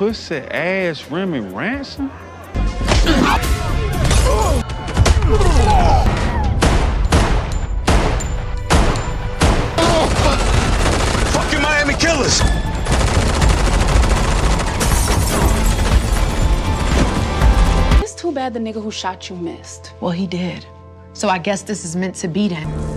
Pussy ass Remy Ransom? Fucking Miami killers! It's too bad the nigga who shot you missed. Well, he did. So I guess this is meant to be then.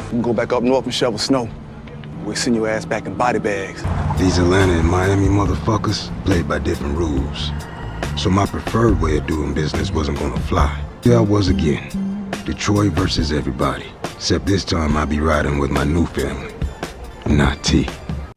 We can go back up north and shovel snow. We'll send your ass back in body bags. These Atlanta and Miami motherfuckers play by different rules. So my preferred way of doing business wasn't gonna fly. Here I was again. Detroit versus everybody. Except this time I'll be riding with my new family. Not T.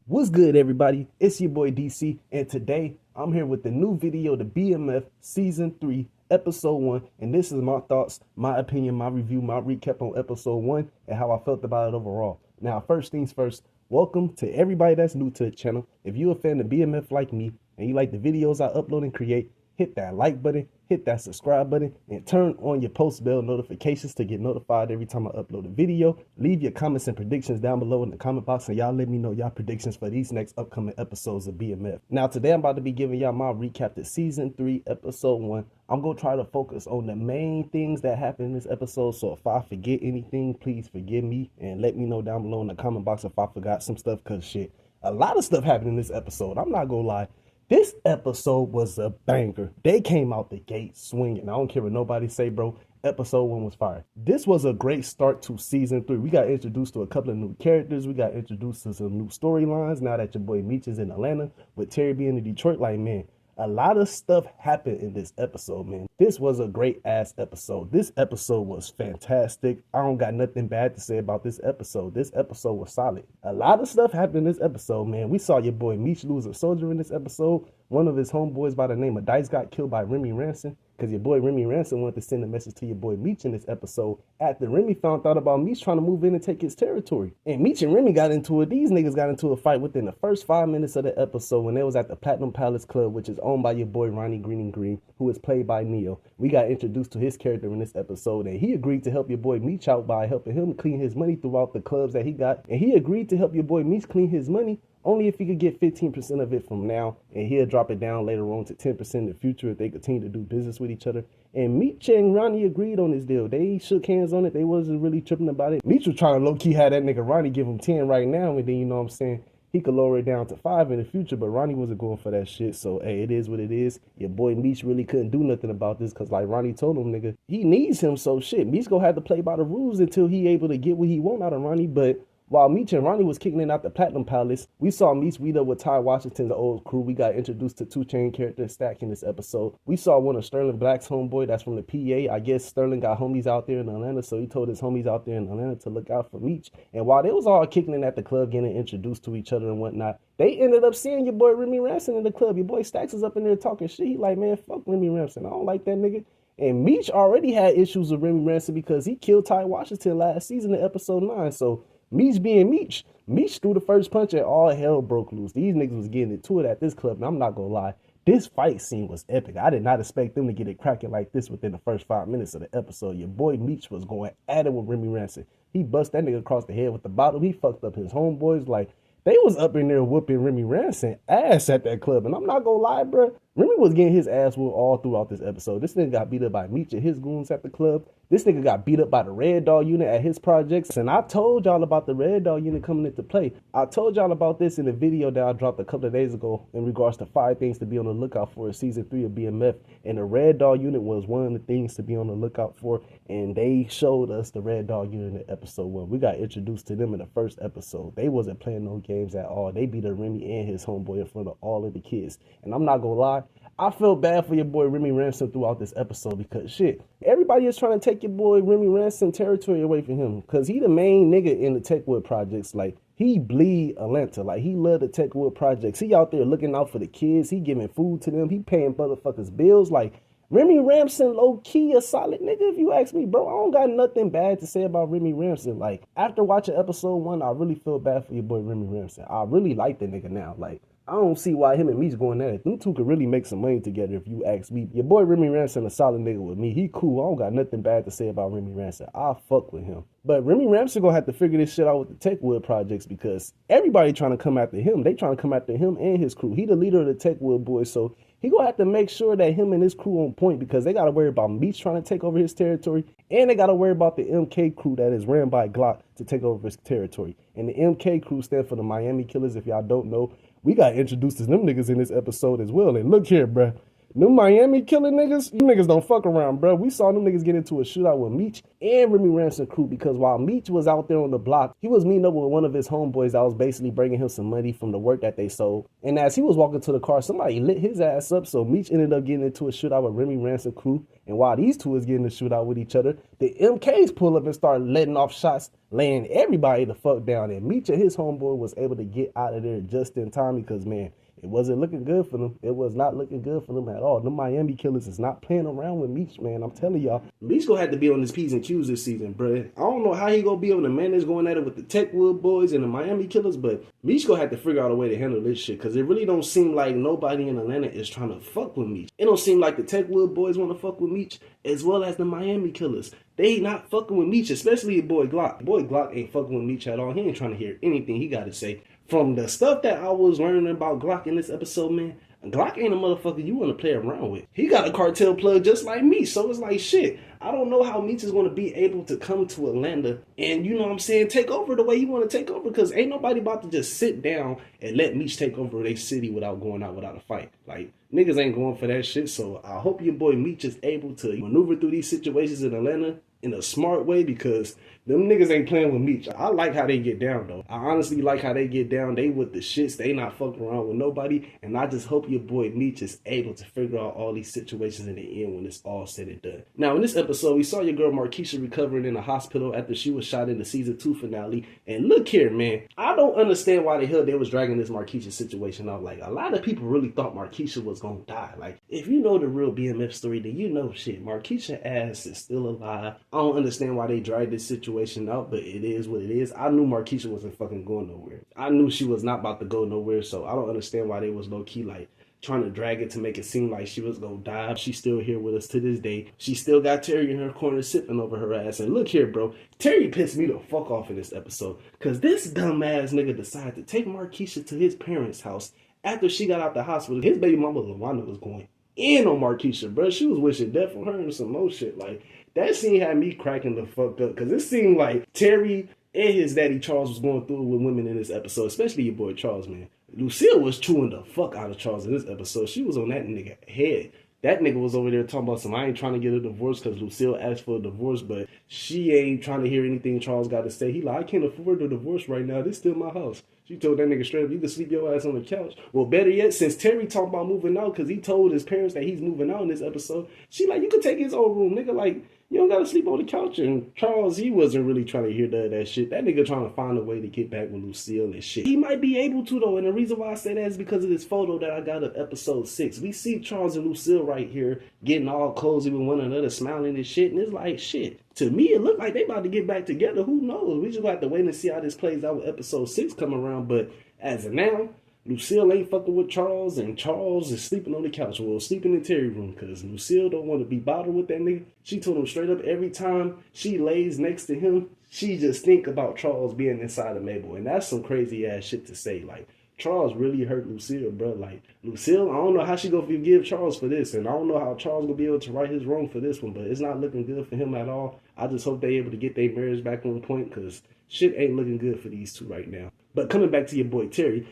What's good, everybody? It's your boy DC, and today I'm here with the new video, the BMF Season 3, Episode 1, and this is my thoughts, my opinion, my review, my recap on Episode 1, and how I felt about it overall. Now, first things first, welcome to everybody that's new to the channel. If you're a fan of BMF like me, and you like the videos I upload and create, hit that like button, hit that subscribe button, and turn on your post bell notifications to get notified every time I upload a video. Leave your comments and predictions down below in the comment box, and y'all let me know y'all predictions for these next upcoming episodes of BMF. Now, today I'm about to be giving y'all my recap to Season 3, Episode 1. I'm going to try to focus on the main things that happened in this episode, so if I forget anything, please forgive me, and let me know down below in the comment box if I forgot some stuff, because shit, a lot of stuff happened in this episode. I'm not going to lie. This episode was a banger. They came out the gate swinging. I don't care what nobody say, bro. Episode 1 was fire. This was a great start to Season 3. We got introduced to a couple of new characters. We got introduced to some new storylines now that your boy Meech is in Atlanta, with Terry being in Detroit. Like, man, a lot of stuff happened in this episode, man. This was a great ass episode. This episode was fantastic. I don't got nothing bad to say about this episode. This episode was solid. A lot of stuff happened in this episode, man. We saw your boy Meech lose a soldier in this episode. One of his homeboys by the name of Dice got killed by Remy Ransom, because your boy Remy Ransom wanted to send a message to your boy Meech in this episode after Remy found out about Meech trying to move in and take his territory. And Meech and Remy got into it. These niggas got into a fight within the first 5 minutes of the episode when they was at the Platinum Palace Club, which is owned by your boy Ronnie Green, who is played by Neo. We got introduced to his character in this episode, and he agreed to help your boy Meech out by helping him clean his money throughout the clubs that he got. And he agreed to help your boy Meech clean his money only if he could get 15% of it from now, and he'll drop it down later on to 10% in the future if they continue to do business with each other. And Meech and Ronnie agreed on this deal. They shook hands on it. They wasn't really tripping about it. Meech was trying to low-key have that nigga Ronnie give him 10 right now, and then, you know what I'm saying, he could lower it down to 5 in the future, but Ronnie wasn't going for that shit. So, hey, it is what it is. Your boy Meech really couldn't do nothing about this because, like Ronnie told him, nigga, he needs him. So, shit, Meech gonna have to play by the rules until he able to get what he want out of Ronnie. But while Meech and Ronnie was kicking it out the Platinum Palace, we saw Meech meet up with Ty Washington's old crew. We got introduced to 2 Chainz characters Stack in this episode. We saw one of Sterling Black's homeboy that's from the PA. I guess Sterling got homies out there in Atlanta, so he told his homies out there in Atlanta to look out for Meech. And while they was all kicking it at the club, getting introduced to each other and whatnot, they ended up seeing your boy Remy Ransom in the club. Your boy Stacks is up in there talking shit. He like, man, fuck Remy Ransom. I don't like that nigga. And Meech already had issues with Remy Ransom because he killed Ty Washington last season in episode 9. So Meech being Meech, Meech threw the first punch and all hell broke loose. These niggas was getting into it at this club, and I'm not gonna lie, this fight scene was epic. I did not expect them to get it cracking like this within the first 5 minutes of the episode. Your boy Meech was going at it with Remy Ransom. He bust that nigga across the head with the bottle. He fucked up his homeboys. Like, they was up in there whooping Remy Ransom ass at that club. And I'm not gonna lie, bro, Remy was getting his ass whooped all throughout this episode. This nigga got beat up by Meech and his goons at the club. This nigga got beat up by the Red Dog unit at his projects. And I told y'all about the Red Dog unit coming into play. I told y'all about this in a video that I dropped a couple of days ago in regards to 5 things to be on the lookout for in Season 3 of BMF. And the Red Dog unit was one of the things to be on the lookout for. And they showed us the Red Dog unit in episode 1. We got introduced to them in the first episode. They wasn't playing no games at all. They beat up Remy and his homeboy in front of all of the kids. And I'm not gonna lie, I felt bad for your boy Remy Ransom throughout this episode because shit, everybody is trying to take your boy Remy Ransom territory away from him because he the main nigga in the Techwood projects. Like, he bleed Atlanta. Like, he love the Techwood projects. He out there looking out for the kids. He giving food to them. He paying motherfuckers bills. Like, Remy Ransom low-key a solid nigga if you ask me, bro. I don't got nothing bad to say about Remy Ransom. Like, after watching episode 1, I really feel bad for your boy Remy Ransom. I really like the nigga now. Like, I don't see why him and Meech going at it. Them two could really make some money together if you ask me. Your boy Remy Ransom a solid nigga with me. He cool. I don't got nothing bad to say about Remy Ransom. I fuck with him. But Remy Ransom gonna have to figure this shit out with the Techwood projects because everybody trying to come after him. They trying to come after him and his crew. He the leader of the Techwood boys, so he gonna have to make sure that him and his crew on point because they gotta worry about Meech trying to take over his territory, and they gotta worry about the MK crew that is ran by Glock to take over his territory. And the MK crew stand for the Miami Killers. If y'all don't know, we got introduced to them niggas in this episode as well. And look here, bruh. Them Miami killing niggas, you niggas don't fuck around, bro. We saw them niggas get into a shootout with Meech and Remy Ransom crew because while Meech was out there on the block, he was meeting up with one of his homeboys that was basically bringing him some money from the work that they sold. And as he was walking to the car, somebody lit his ass up, so Meech ended up getting into a shootout with Remy Ransom crew. And while these two is getting a shootout with each other, the MKs pull up and start letting off shots, laying everybody the fuck down. And Meech and his homeboy was able to get out of there just in time because, man, it wasn't looking good for them. It was not looking good for them at all. The Miami Killers is not playing around with Meech, man. I'm telling y'all. Meech gonna have to be on his P's and Q's this season, bruh. I don't know how he gonna be able to manage going at it with the Techwood boys and the Miami Killers, but Meech gonna have to figure out a way to handle this shit because it really don't seem like nobody in Atlanta is trying to fuck with Meech. It don't seem like the Techwood boys want to fuck with Meech as well as the Miami Killers. They not fucking with Meech, especially your boy Glock. Boy Glock ain't fucking with Meech at all. He ain't trying to hear anything he got to say. From the stuff that I was learning about Glock in this episode, man, Glock ain't a motherfucker you want to play around with. He got a cartel plug just like Meech, so it's like shit. I don't know how Meech is going to be able to come to Atlanta and, you know what I'm saying, take over the way you want to take over because ain't nobody about to just sit down and let Meech take over their city without going out without a fight. Like, niggas ain't going for that shit, so I hope your boy Meech is able to maneuver through these situations in Atlanta in a smart way because them niggas ain't playing with Meech. I like how they get down, though. I honestly like how they get down. They with the shits. They not fucking around with nobody. And I just hope your boy Meech is able to figure out all these situations in the end when it's all said and done. Now, in this episode, we saw your girl Markeisha recovering in the hospital after she was shot in the season 2 finale. And look here, man. I don't understand why the hell they was dragging this Markeisha situation out. Like, a lot of people really thought Markeisha was gonna die. Like, if you know the real BMF story, then you know shit. Markeisha ass is still alive. I don't understand why they dragged this situation out, but it is what it is. I knew Markeisha wasn't fucking going nowhere. I knew she was not about to go nowhere, so I don't understand why they was low-key, like, trying to drag it to make it seem like she was gonna die. She's still here with us to this day. She still got Terry in her corner sipping over her ass. And look here, bro. Terry pissed me the fuck off in this episode, because this dumbass nigga decided to take Markeisha to his parents' house after she got out the hospital. His baby mama, LaWanda, was going in on Markeisha, bro. She was wishing death on her and some more shit. Like, that scene had me cracking the fuck up because it seemed like Terry and his daddy Charles was going through it with women in this episode, especially your boy Charles, man. Lucille was chewing the fuck out of Charles in this episode. She was on that nigga head. That nigga was over there talking about some, I ain't trying to get a divorce because Lucille asked for a divorce, but she ain't trying to hear anything Charles got to say. He like, I can't afford the divorce right now. This still my house. She told that nigga straight up, you can sleep your ass on the couch. Well, better yet, since Terry talked about moving out because he told his parents that he's moving out in this episode, she like, you can take his own room, nigga. Like, you don't gotta sleep on the couch. And Charles, he wasn't really trying to hear that shit. That nigga trying to find a way to get back with Lucille and shit. He might be able to, though. And the reason why I say that is because of this photo that I got of episode 6. We see Charles and Lucille right here getting all cozy with one another, smiling and shit. And it's like, shit. To me, it looked like they about to get back together. Who knows? We just got to wait and see how this plays out with episode 6 come around. But as of now, Lucille ain't fucking with Charles, and Charles is sleeping on the couch. Well, sleeping in Terry's room, because Lucille don't want to be bothered with that nigga. She told him straight up every time she lays next to him, she just think about Charles being inside of Mabel. And that's some crazy ass shit to say. Like, Charles really hurt Lucille, bro. Like, Lucille, I don't know how she gonna forgive Charles for this, and I don't know how Charles gonna be able to right his wrong for this one, but it's not looking good for him at all. I just hope they able to get their marriage back on point, because shit ain't looking good for these two right now. But coming back to your boy Terry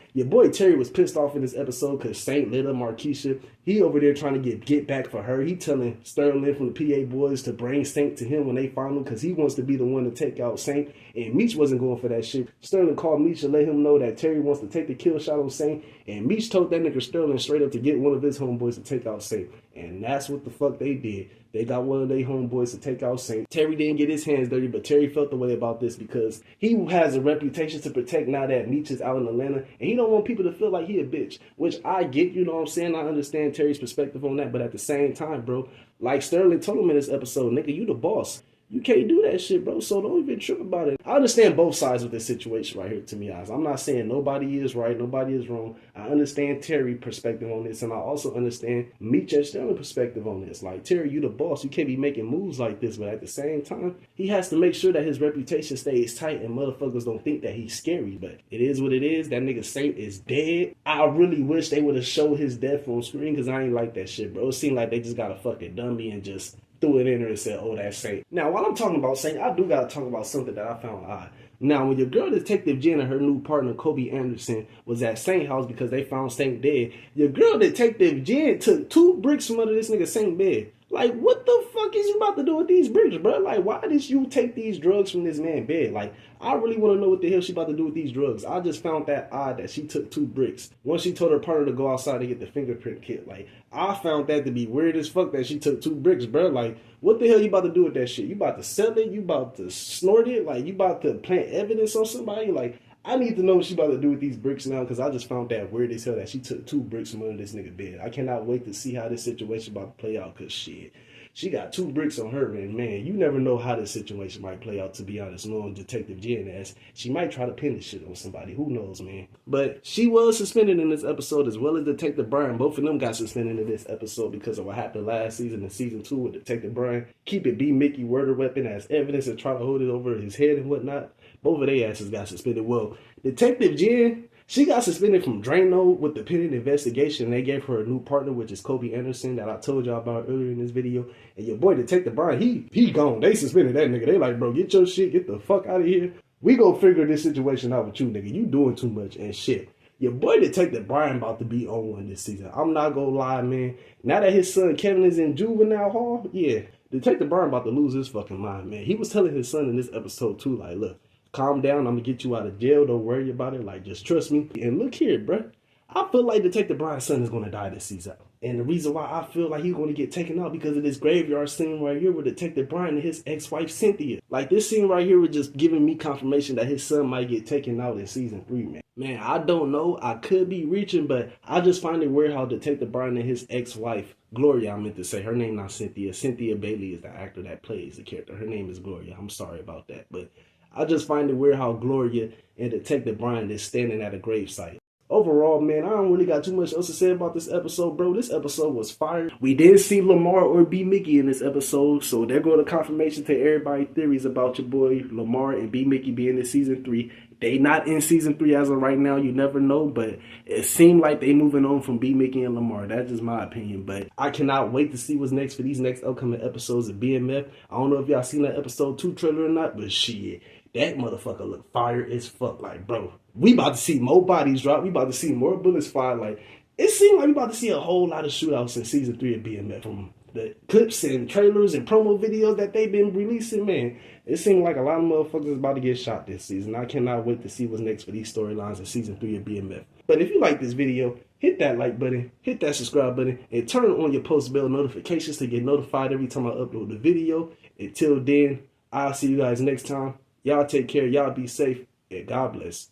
was pissed off in this episode because Saint lit up Markeisha. He over there trying to get back for her. He telling Sterling from the PA boys to bring Saint to him when they find him because he wants to be the one to take out Saint. And Meech wasn't going for that shit. Sterling called Meech to let him know that Terry wants to take the kill shot on Saint. And Meech told that nigga Sterling straight up to get one of his homeboys to take out Saint. And that's what the fuck they did. They got one of their homeboys to take out Saint. Terry didn't get his hands dirty, but Terry felt the way about this because he has a reputation to protect now that Meech is out in Atlanta. And he don't want people to feel like he a bitch, which I get, you know what I'm saying? I understand Terry's perspective on that, but at the same time, bro, like Sterling told him in this episode, nigga, you the boss. You can't do that shit, bro. So don't even trip about it. I understand both sides of this situation right here, to me, guys. I'm not saying nobody is right, nobody is wrong. I understand Terry's perspective on this, and I also understand Meech and Sterling's perspective on this. Like, Terry, you the boss. You can't be making moves like this, but at the same time, he has to make sure that his reputation stays tight and motherfuckers don't think that he's scary. But it is what it is. That nigga Saint is dead. I really wish they would have showed his death on screen, because I ain't like that shit, bro. It seemed like they just got a fucking dummy and just threw it in there and said, oh, that's Saint. Now, while I'm talking about Saint, I do got to talk about something that I found odd. Now, when your girl Detective Jen and her new partner, Kobe Anderson, was at Saint house because they found Saint dead, your girl Detective Jen took 2 bricks from under this nigga Saint bed. Like, what the fuck is you about to do with these bricks, bro? Like, why did you take these drugs from this man's bed? Like, I really want to know what the hell she about to do with these drugs. I just found that odd that she took 2 bricks. Once she told her partner to go outside to get the fingerprint kit. Like, I found that to be weird as fuck that she took 2 bricks, bro. Like, what the hell you about to do with that shit? You about to sell it? You about to snort it? Like, you about to plant evidence on somebody? Like, I need to know what she about to do with these bricks now, because I just found that weird as hell that she took 2 bricks from under this nigga bed. I cannot wait to see how this situation about to play out, because shit, she got 2 bricks on her, and man, you never know how this situation might play out, to be honest. Knowing Detective Jen ass, she might try to pin this shit on somebody. Who knows, man? But she was suspended in this episode, as well as Detective Brian. Both of them got suspended in this episode because of what happened last season in season 2 with Detective Brian keeping B. Mickey murder weapon as evidence and trying to hold it over his head and whatnot. Both of their asses got suspended. Well, Detective Jen, she got suspended from Drano with the pending investigation. They gave her a new partner, which is Kobe Anderson, that I told y'all about earlier in this video. And your boy Detective Brian, he gone. They suspended that nigga. They like, bro, get your shit, get the fuck out of here. We gonna figure this situation out with you, nigga. You doing too much and shit. Your boy Detective Brian about to be on one this season. I'm not gonna lie, man. Now that his son Kevin is in juvenile hall, yeah, Detective Brian about to lose his fucking mind, man. He was telling his son in this episode too, like, look, calm down. I'm gonna get you out of jail. Don't worry about it. Like, just trust me. And look here, bruh. I feel like Detective Brian's son is gonna die this season. And the reason why I feel like he's gonna get taken out because of this graveyard scene right here with Detective Brian and his ex-wife Cynthia. Like, this scene right here was just giving me confirmation that his son might get taken out in season 3, man. Man, I don't know. I could be reaching, but I just find it weird how Detective Brian and his ex-wife, Gloria, I meant to say, her name not Cynthia. Cynthia Bailey is the actor that plays the character. Her name is Gloria. I'm sorry about that, but I just find it weird how Gloria and Detective Brian is standing at a gravesite. Overall, man, I don't really got too much else to say about this episode, bro. This episode was fire. We didn't see Lamar or B. Mickey in this episode, so there go the confirmation to everybody's theories about your boy Lamar and B. Mickey being in season 3. They not in season 3 as of right now. You never know, but it seemed like they moving on from B. Mickey and Lamar. That's just my opinion, but I cannot wait to see what's next for these next upcoming episodes of BMF. I don't know if y'all seen that episode 2 trailer or not, but shit, that motherfucker look fire as fuck. Like, bro, we about to see more bodies drop. We about to see more bullets fired. Like, it seemed like we about to see a whole lot of shootouts in season 3 of BMF. From the clips and trailers and promo videos that they've been releasing, man, it seemed like a lot of motherfuckers about to get shot this season. I cannot wait to see what's next for these storylines in season 3 of BMF. But if you like this video, hit that like button, hit that subscribe button, and turn on your post bell notifications to get notified every time I upload the video. Until then, I'll see you guys next time. Y'all take care, y'all be safe, and God bless.